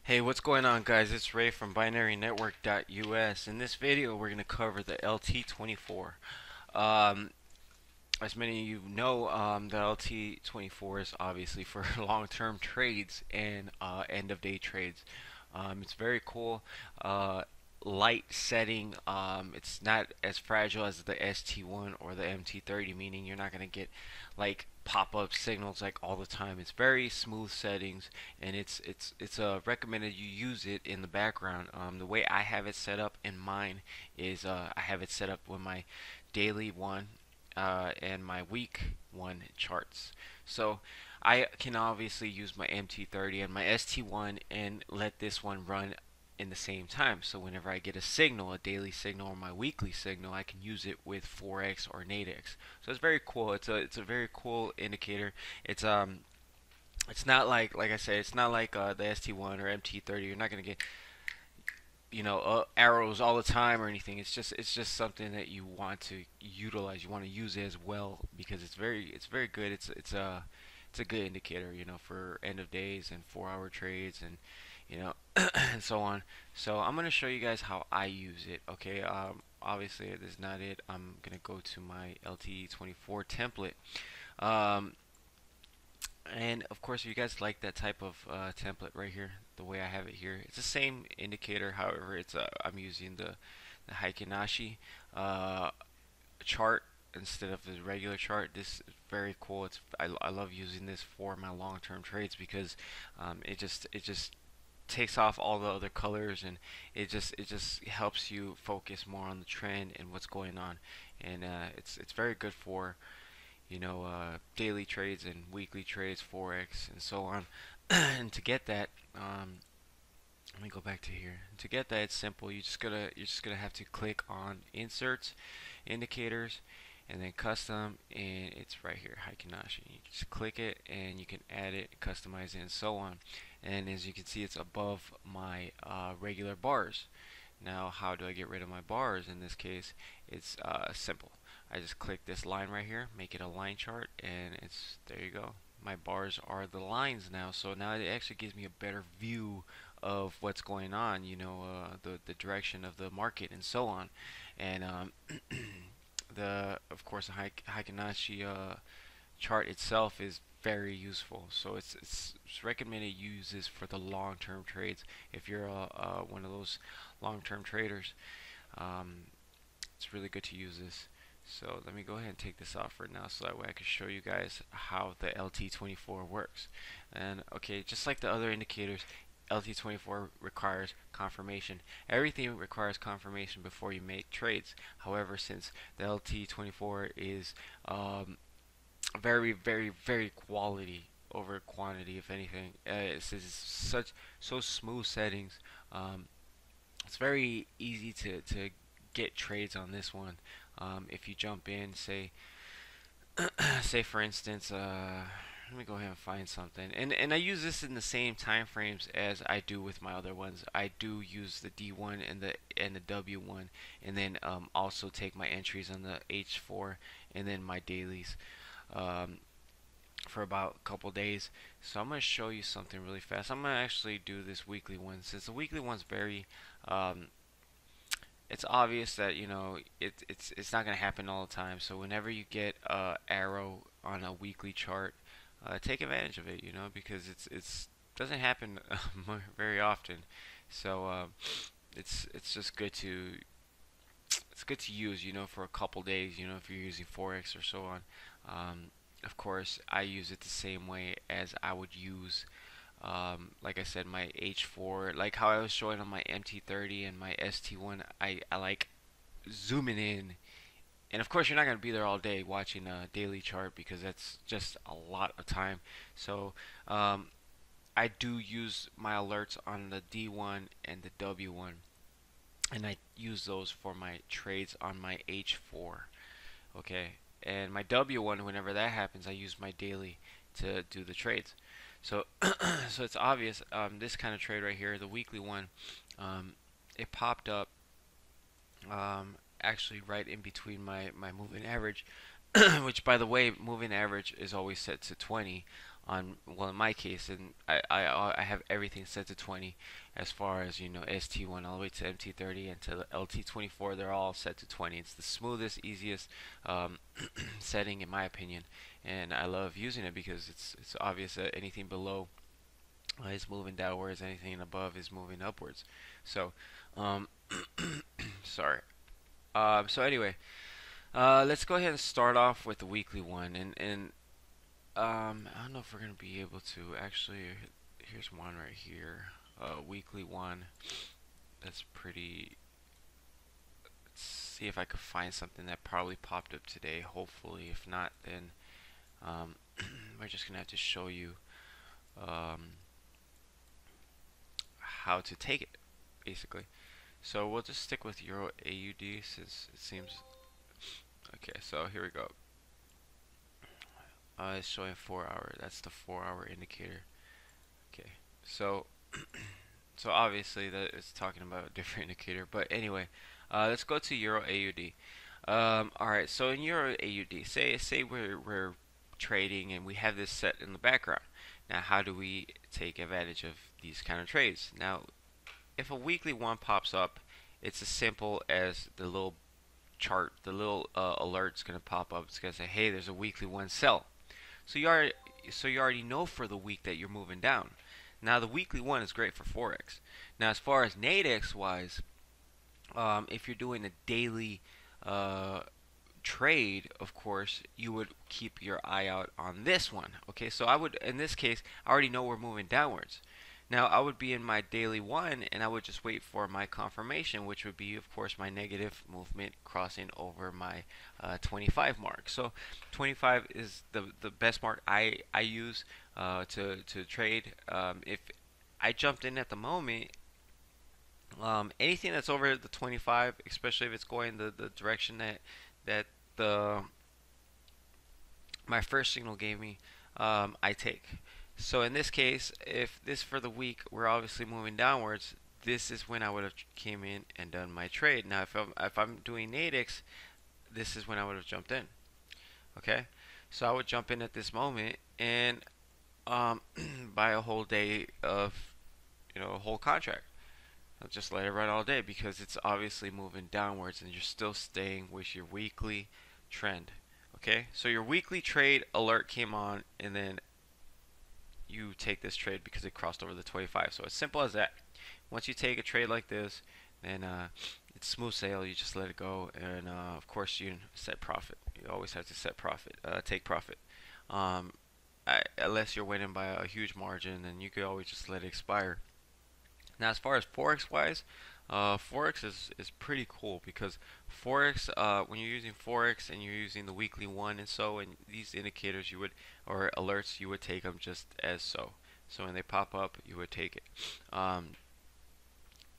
Hey, what's going on, guys? It's Ray from BinaryNetwork.us. In this video, we're going to cover the LT24. Um, as many of you know, the LT24 is obviously for long-term trades and end-of-day trades. It's very cool. Light setting. It's not as fragile as the ST1 or the MT30, meaning you're not going to get like pop-up signals like all the time. It's very smooth settings, and it's recommended you use it in the background. The way I have it set up in mine is I have it set up with my daily one and my week one charts. So I can obviously use my MT30 and my ST1 and let this one run in the same time. So whenever I get a signal, a daily signal or my weekly signal, I can use it with Forex or Nadex. So it's very cool. It's a very cool indicator. It's not like I said, it's not like the ST1 or MT30. You're not gonna get arrows all the time or anything. It's just something that you want to utilize. You want to use it as well because it's very good. It's a good indicator, for end of days and 4-hour trades and and so on. So I'm gonna show you guys how I use it. Okay. Obviously this is not it. I'm gonna go to my LT24 template. Um, and of course, if you guys like that type of template right here, the way I have it here, it's the same indicator. However, I'm using the Heikinashi uh, chart instead of the regular chart. This is very cool. I love using this for my long-term trades because it just takes off all the other colors, and it just helps you focus more on the trend and what's going on. And it's very good for daily trades and weekly trades, forex, and so on. And to get that, let me go back to here. To get that, it's simple. You're just gonna have to click on inserts, indicators, and then custom, and it's right here, Heikinashi. You just click it, and you can add it, customize it, and so on. And as you can see, it's above my regular bars. Now, how do I get rid of my bars? In this case, it's simple. I just click this line right here, make it a line chart, and there you go. My bars are the lines now, so now it actually gives me a better view of what's going on, the direction of the market and so on. And the of course the Heikin-Ashi chart itself is very useful. So it's recommended you use this for the long-term trades. If you're one of those long-term traders, um, it's really good to use this. So let me go ahead and take this off for now so that way I can show you guys how the LT24 works. And okay, just like the other indicators, LT24 requires confirmation. Everything requires confirmation before you make trades. However, since the LT24 is very, very, very quality over quantity, if anything, it's so smooth settings. Um, it's very easy to get trades on this one. If you jump in, say for instance, let me go ahead and find something, and I use this in the same time frames as I do with my other ones. I do use the D1 and the W1, and then also take my entries on the H4 and then my dailies. Um, for about a couple days. So I'm going to show you something really fast. I'm going to actually do this weekly one since the weekly one's very um, it's obvious that it's not going to happen all the time. So whenever you get a arrow on a weekly chart, take advantage of it, because it's doesn't happen very often. So it's just good to use, for a couple days, if you're using forex or so on. Um, of course, I use it the same way as I would use, like I said, my H4, like how I was showing on my MT30 and my ST1. I like zooming in, and of course, you're not going to be there all day watching a daily chart because that's just a lot of time. So, I do use my alerts on the D1 and the W1, and I use those for my trades on my H4. Okay, and my W1, whenever that happens, I use my daily to do the trades. So, so it's obvious. This kind of trade right here, the weekly one, um, it popped up actually right in between my moving average, which by the way, moving average is always set to 20. on, well, in my case, and I have everything set to 20, as far as, you know, ST1 all the way to MT30 and to the LT24. They're all set to 20. It's the smoothest, easiest setting in my opinion, and I love using it because it's obvious that anything below is moving downwards, anything above is moving upwards. So, um, sorry. So anyway, let's go ahead and start off with the weekly one, and I don't know if we're gonna be able to actually. Here's one right here, weekly one. That's pretty. Let's see if I could find something that probably popped up today. Hopefully, if not, then we're just gonna have to show you um, how to take it, basically. So we'll just stick with Euro AUD since it seems okay. So here we go. It's showing 4 hour. That's the 4 hour indicator. Okay. So so obviously that is talking about a different indicator. But anyway, let's go to Euro AUD. All right. So in Euro AUD, say we're trading and we have this set in the background. Now, how do we take advantage of these kind of trades? Now, if a weekly one pops up, it's as simple as the little chart, the little alert's gonna pop up. It's gonna say, "Hey, there's a weekly one sell." So you already know for the week that you're moving down. Now the weekly one is great for forex. Now as far as Nadex wise, if you're doing a daily uh, trade, of course, you would keep your eye out on this one. Okay, so I would, in this case, I already know we're moving downwards. Now I would be in my daily one and I would just wait for my confirmation, which would be, of course, my negative movement crossing over my 25 mark. So 25 is the best mark I use to trade. If I jumped in at the moment, anything that's over the 25, especially if it's going the direction that the my first signal gave me, I take. So in this case, if this for the week we're obviously moving downwards, this is when I would have came in and done my trade. Now if I'm doing Nadex, this is when I would have jumped in. Okay, so I would jump in at this moment and buy a whole day of, you know, a whole contract. I'll just let it run all day because it's obviously moving downwards and you're still staying with your weekly trend. Okay, so your weekly trade alert came on and then you take this trade because it crossed over the 25. So it's simple as that. Once you take a trade like this, then it's smooth sail. You just let it go, and of course you set profit. You always have to set profit, take profit. Um, Unless you're winning by a huge margin, then you could always just let it expire. Now, as far as forex wise, forex is pretty cool because forex, when you're using forex and you're using the weekly one and so, and these indicators you would, or alerts, you would take them just as so. So when they pop up, you would take it.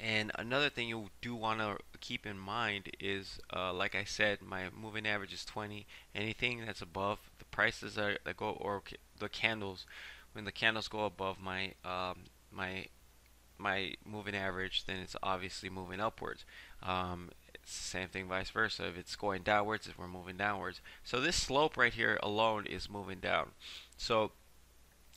And another thing you do want to keep in mind is, like I said, my moving average is 20. Anything that's above the prices that go, or the candles, when the candles go above my my moving average, then it's obviously moving upwards. It's the same thing vice versa. If it's going downwards, if we're moving downwards. So this slope right here alone is moving down. So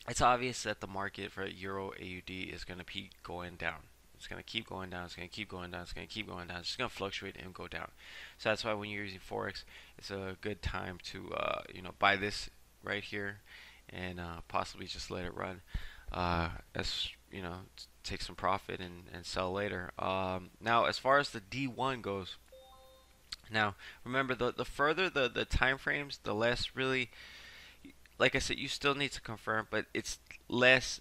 it's obvious that the market for Euro AUD is going to keep going down. It's going to keep going down. It's going to keep going down. It's going to keep going down. It's just going to fluctuate and go down. So that's why when you're using forex, it's a good time to buy this right here and possibly just let it run. As you know, take some profit and sell later. Now, as far as the D1 goes, now remember the further the time frames, the less really. Like I said, you still need to confirm, but it's less.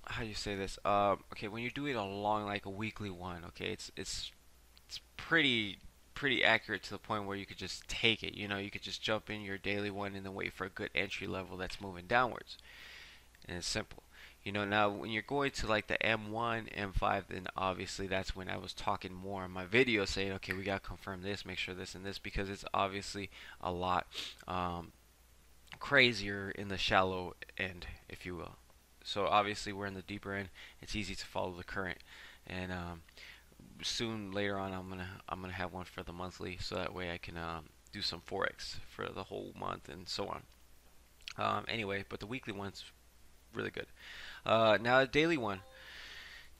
How do you say this? Okay, when you're doing a long, like a weekly one, okay, it's pretty accurate to the point where you could just take it. You know, you could just jump in your daily one and then wait for a good entry level that's moving downwards, and it's simple. You know, now when you're going to like the M1, M5, then obviously that's when I was talking more in my video saying, okay, we gotta confirm this, make sure this and this, because it's obviously a lot crazier in the shallow end, if you will. So obviously we're in the deeper end. It's easy to follow the current, and soon later on I'm gonna have one for the monthly, so that way I can do some forex for the whole month and so on. Anyway, but the weekly one's really good. Now a daily one.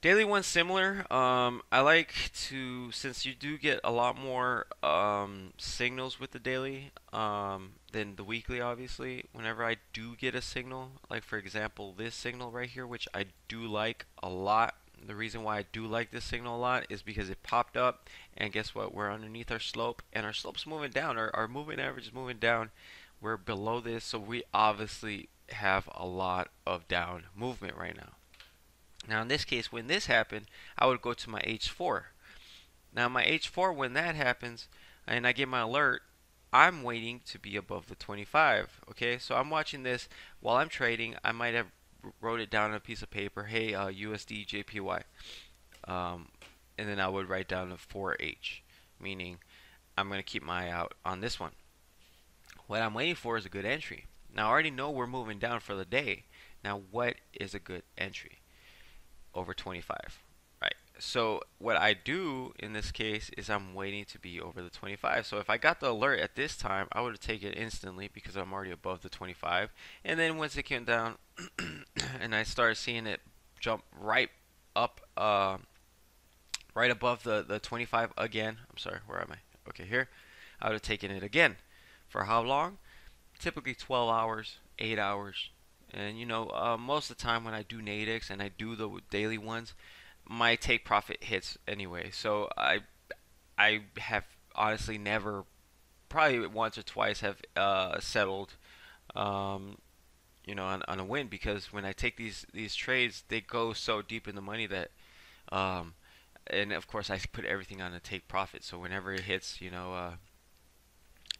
Daily one's similar. I like to, since you do get a lot more signals with the daily than the weekly, obviously. Whenever I do get a signal, like for example this signal right here, which I do like a lot. The reason why I do like this signal a lot is because it popped up, and guess what? We're underneath our slope, and our slope's moving down. Our moving average is moving down. We're below this, so we obviously have a lot of down movement right now. Now in this case, when this happened, I would go to my H4. Now my H4, when that happens, and I get my alert, I'm waiting to be above the 25. Okay, so I'm watching this while I'm trading. I might have wrote it down on a piece of paper. Hey, USD JPY, um, and then I would write down a 4H, meaning I'm going to keep my eye out on this one. What I'm waiting for is a good entry. Now I already know we're moving down for the day. Now what is a good entry? Over 25, right? So what I do in this case is I'm waiting to be over the 25. So if I got the alert at this time, I would have taken it instantly because I'm already above the 25. And then once it came down and I started seeing it jump right up, right above the 25 again. I'm sorry, where am I? Okay, here. I would have taken it again. For how long? Typically 12 hours, 8 hours. And most of the time when I do natives and I do the daily ones, my take profit hits anyway. So I have honestly never, probably once or twice, have settled, um, on a win, because when I take these trades, they go so deep in the money that, um, and of course I put everything on a take profit. So whenever it hits,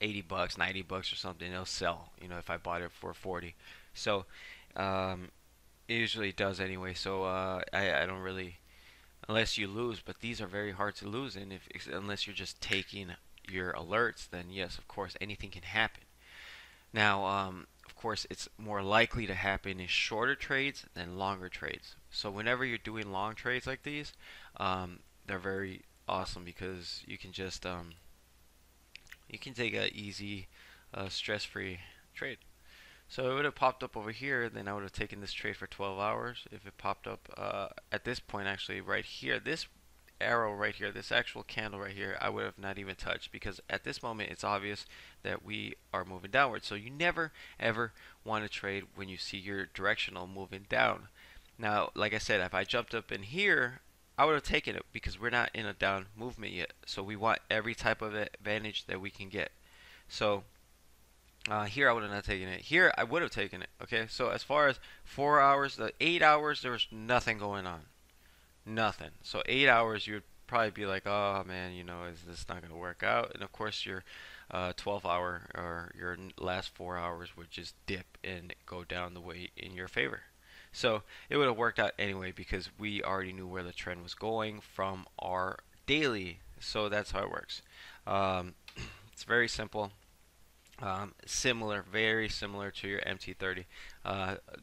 80 bucks, 90 bucks or something, it'll sell, if I bought it for 40. So, it usually does anyway. So, I don't really, unless you lose, but these are very hard to lose in, unless you're just taking your alerts, then yes, of course, anything can happen. Now, of course, it's more likely to happen in shorter trades than longer trades. So whenever you're doing long trades like these, they're very awesome because you can take a easy, stress-free trade. So it would have popped up over here, then I would have taken this trade for 12 hours. If it popped up at this point, actually right here, this arrow right here, this actual candle right here, I would have not even touched, because at this moment it's obvious that we are moving downward. So you never ever want to trade when you see your directional moving down. Now, like I said, if I jumped up in here, I would have taken it because we're not in a down movement yet. So we want every type of advantage that we can get. So here I would have not taken it. Here I would have taken it. Okay, so as far as 4 hours, the 8 hours, there was nothing going on. Nothing. So 8 hours, you would probably be like, oh man, is this not going to work out? And of course, your 12-hour or your last 4 hours would just dip and go down the way in your favor. So it would have worked out anyway because we already knew where the trend was going from our daily. So that's how it works. Um, it's very simple. Similar, very similar to your MT30.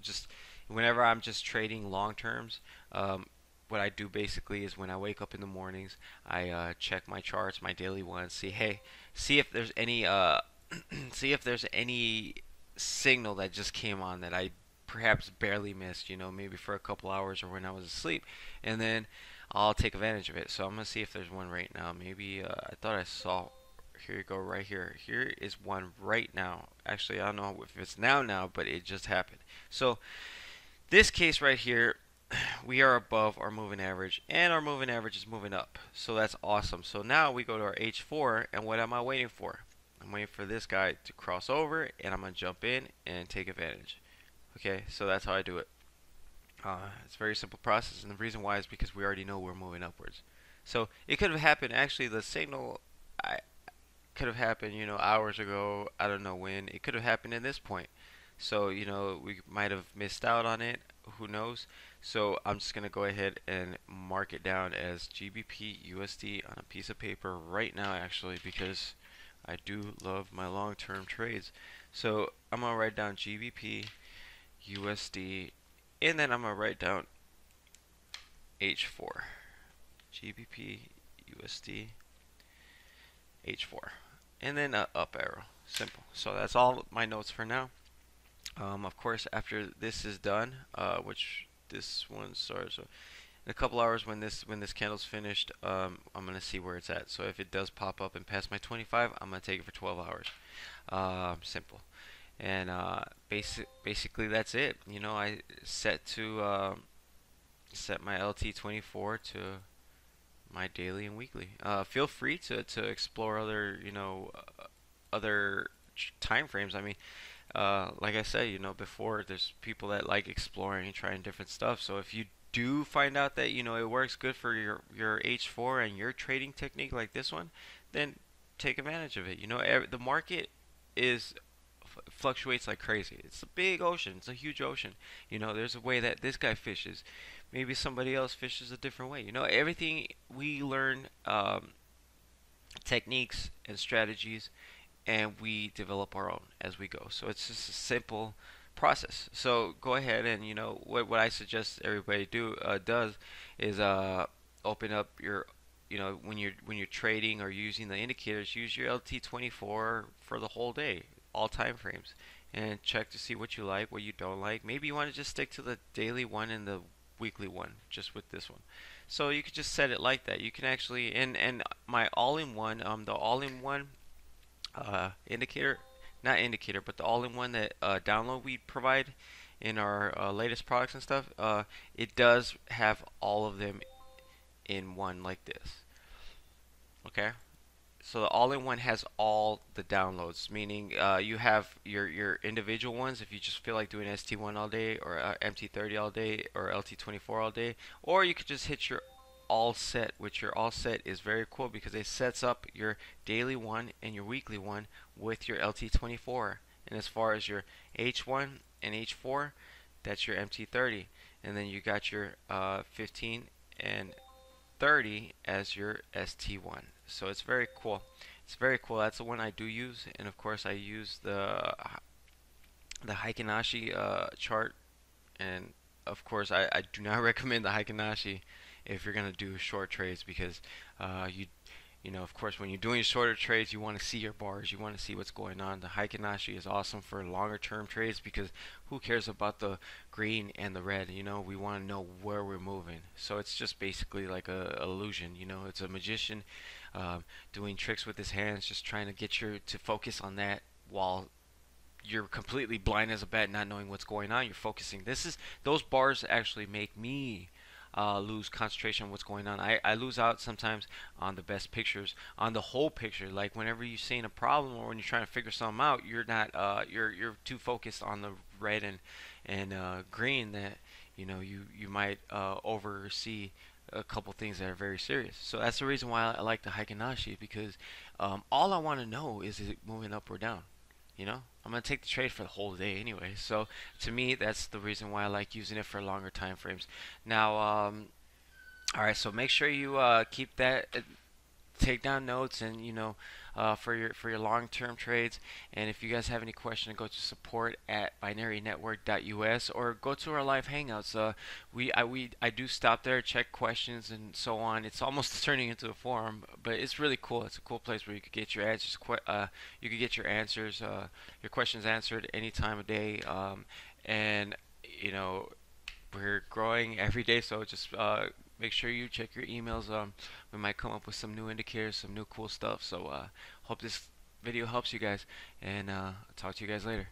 Just whenever I'm just trading long terms, what I do basically is when I wake up in the mornings, I check my charts, my daily ones, see if there's any see if there's any signal that just came on that I perhaps barely missed, maybe for a couple hours or when I was asleep, and then I'll take advantage of it. So I'm gonna see if there's one right now. Maybe I thought I saw. Here you go, right here. Here is one right now. Actually, I don't know if it's now, but it just happened. So this case right here, we are above our moving average, and our moving average is moving up. So that's awesome. So now we go to our H4, and what am I waiting for? I'm waiting for this guy to cross over, and I'm gonna jump in and take advantage. Okay, so that's how I do it. It's a very simple process, and the reason why is because we already know we're moving upwards. So it could have happened. Actually, the signal could have happened, hours ago. I don't know when. It could have happened in this point. So, we might have missed out on it. Who knows? So I'm just going to go ahead and mark it down as GBP USD on a piece of paper right now, actually, because I do love my long-term trades. So I'm going to write down GBP USD, and then I'm going to write down H4. GBP USD H4. And then a up arrow. Simple. So that's all my notes for now. Of course, after this is done, which this one starts so in a couple hours when this candle's finished, I'm gonna see where it's at. So if it does pop up and pass my 25, I'm gonna take it for 12 hours. Simple. And basically that's it. You know, I set my LT24 to my daily and weekly. Feel free to explore other other time frames. I mean, like I said, before, there's people that like exploring and trying different stuff. So if you do find out that it works good for your H4 and your trading technique like this one, then take advantage of it. The market is fluctuates like crazy. It's a big ocean. It's a huge ocean. There's a way that this guy fishes. Maybe somebody else fishes a different way. Everything we learn, techniques and strategies, and we develop our own as we go. So it's just a simple process. So go ahead and what I suggest everybody does is open up your when you're trading or using the indicators, use your LT24 for the whole day, all time frames, and check to see what you like, what you don't like. Maybe you want to just stick to the daily one and the weekly one, just with this one. So you could just set it like that. You can actually and my all-in-one, the all-in-one indicator, not indicator, but the all-in-one that download we provide in our latest products and stuff. It does have all of them in one like this. Okay. So the all-in-one has all the downloads, meaning you have your individual ones if you just feel like doing ST1 all day, or MT30 all day, or LT24 all day, or you could just hit your all set, which your all set is very cool because it sets up your daily one and your weekly one with your LT24. And as far as your H1 and H4, that's your MT30, and then you got your 15 and 30 as your ST1. So it's very cool. It's very cool. That's the one I do use, and of course I use the Heikinashi chart, and of course I do not recommend the Heikinashi if you're gonna do short trades, because of course, when you're doing shorter trades, you want to see your bars. You want to see what's going on. The Heikinashi is awesome for longer term trades because who cares about the green and the red? We want to know where we're moving. So it's just basically like a illusion. It's a magician doing tricks with his hands, just trying to get you to focus on that while you're completely blind as a bat, not knowing what's going on. You're focusing. Those bars actually make me lose concentration on what's going on. I lose out sometimes on the best pictures, on the whole picture. Like whenever you're seeing a problem or when you're trying to figure something out, you're not you're too focused on the red and green that you might oversee a couple things that are very serious. So that's the reason why I like the Heikinashi, because all I want to know is it moving up or down. I'm gonna take the trade for the whole day anyway. So to me, that's the reason why I like using it for longer time frames. Now, all right. So make sure you keep that, take down notes, and for your long-term trades. And if you guys have any questions, go to support at binarynetwork.us, or go to our live hangouts. I do stop there, check questions and so on. It's almost turning into a forum, but it's really cool. It's a cool place where you could get your answers. You could get your answers, your questions answered any time of day. And you know we're growing every day, so just make sure you check your emails. We might come up with some new indicators, some new cool stuff. So hope this video helps you guys, and I'll talk to you guys later.